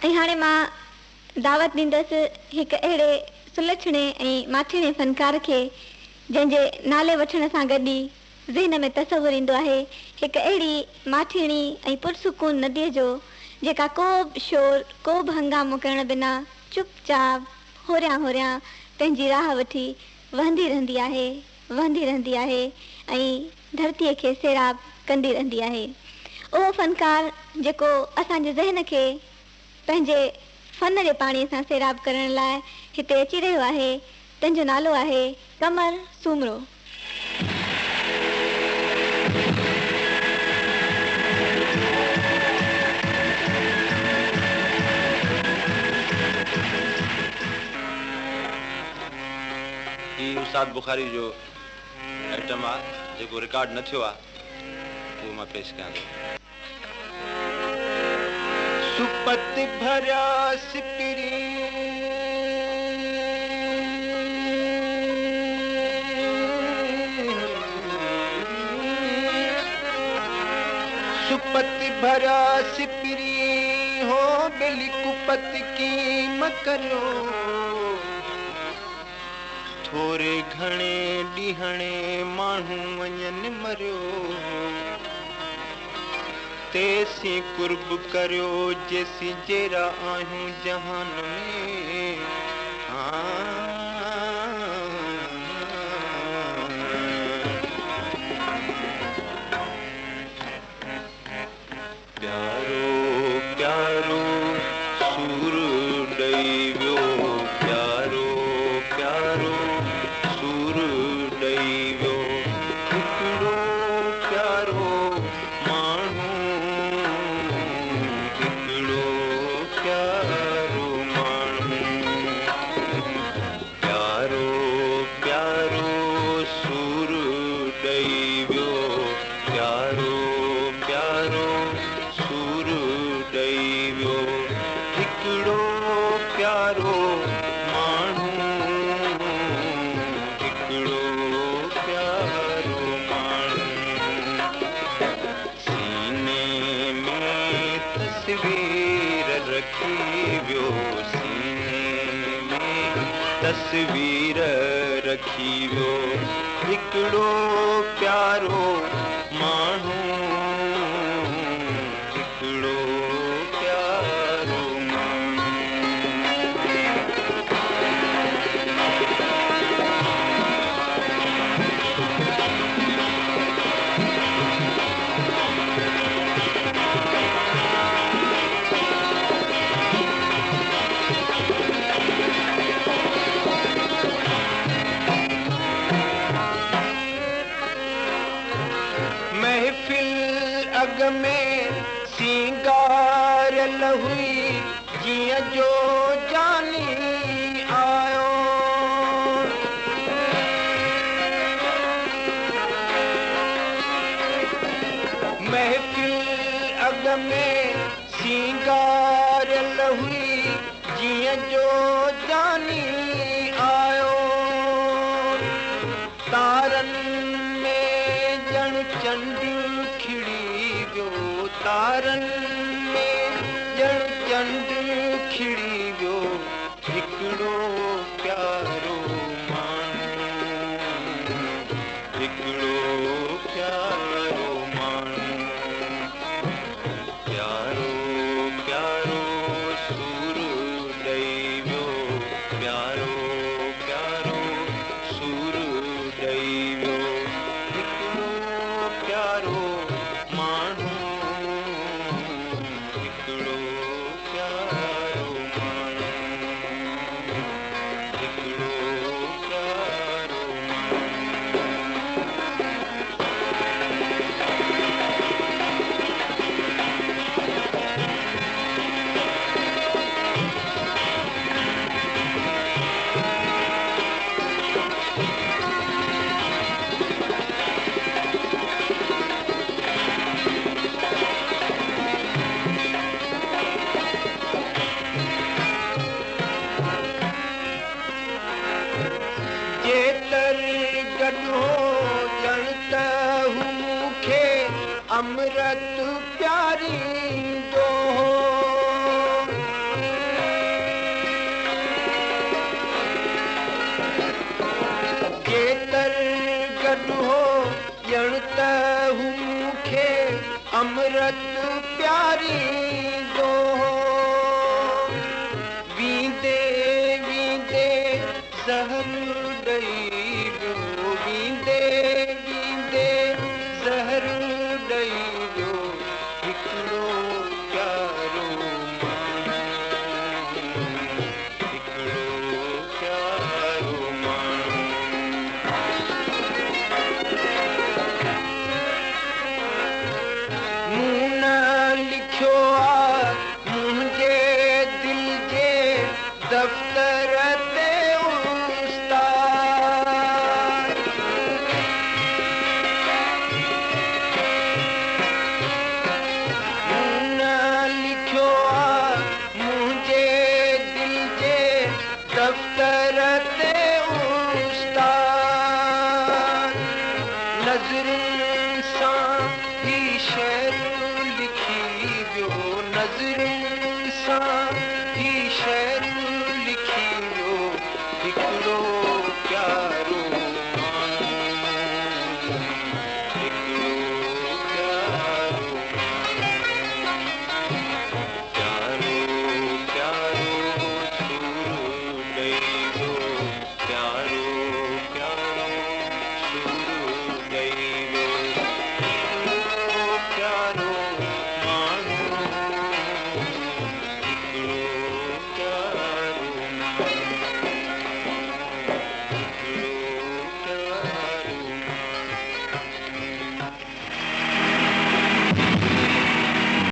ऐं हाणे मां दावत ॾींदसि हिकु अहिड़े सुलक्षणे ऐं माठीणे फ़नकार खे जंहिंजे नाले वठण सां गॾु ई ज़हन में तसवुरु ईंदो आहे हिकु अहिड़ी माठीणी ऐं पुरसुकून नदीअ जो जेका को बि शोर को बि हंगामो करण बिना चुपचाप होरियां होरियां पंहिंजी राह वठी वहंदी रहंदी आहे ऐं धरतीअ खे सैराब कंदी रहंदी आहे। उहो फ़नकार जेको असांजे ज़हन खे पंहिंजे फ़न जे पाणीअ सां सैराब करण लाइ हिते अची रहियो आहे, तंहिंजो नालो आहे कमर सूमरो। ही उस्ताद बुखारी जो आइटम आहे जेको रिकॉर्ड न थियो आहे, उहो मां पेश कयां थो। सुपत भरिया सिपिरी सुपत भरिया सिपिरी हो बेली कुपत की मकरियो थोरे घणे ॾींहणे माण्हू वञनि मरियो तेसी कुर्ब करियो जेसी जहिड़ा आहियूं जहान में। प्यारो प्यारो सूर ॾेई वियो, प्यारो प्यारो सूर ॾेई वियो, हिकिड़ो प्यारो माण्हू, हिकिड़ो प्यारो माण्हू, प्यारो प्यारो सूर ॾेई वियो, प्यारो प्यारो सूर ॾेई वियो, हिकिड़ो प्यारो माण्हू, हिकिड़ो प्यारो माण्हू, सीने में तस्वीर रखी वियो, सीने में तस्वीर रखी वियो, हिकिड़ो प्यारो माण्हू, हिकिड़ो प्यारो माण्हू। महफिल अग में सिंगारल हुई जीअं जो जानी आयो, महफिल अग में सिंगारल हुई जीअं जो जानी आयो, तारनि में ॼण चंड खिड़ी वियो, तारनि में ॼण चंड खिड़ी वियो, हिकिड़ो प्यारो माण्हू, हिकिड़ो प्यारो माण्हू, प्यारो प्यारो सूर ॾेई वियो, प्यारो प्यारो सूर ॾेई वियो, हिकिड़ो प्यारो माण्हू, हिकिड़ो प्यारो माण्हू। सूरत प्यारी दो वींदे वींदे ज़हर ॾई वियो वींदे वींदे ज़हर ॾई वियो हिकिड़ो प्यारो माण्हू हिकिड़ो प्यारो माण्हू मूं न लिखियो आहे मुंहिंजे दिल जे दफ़्तर ते उस्ताद मूं न लिखियो आहे मुंहिंजे दिल जे दफ़्तर ते उस्ताद नज़रुनि सां ही शेर लिखी वियो नज़रुनि सां ही शेर लिखी वियो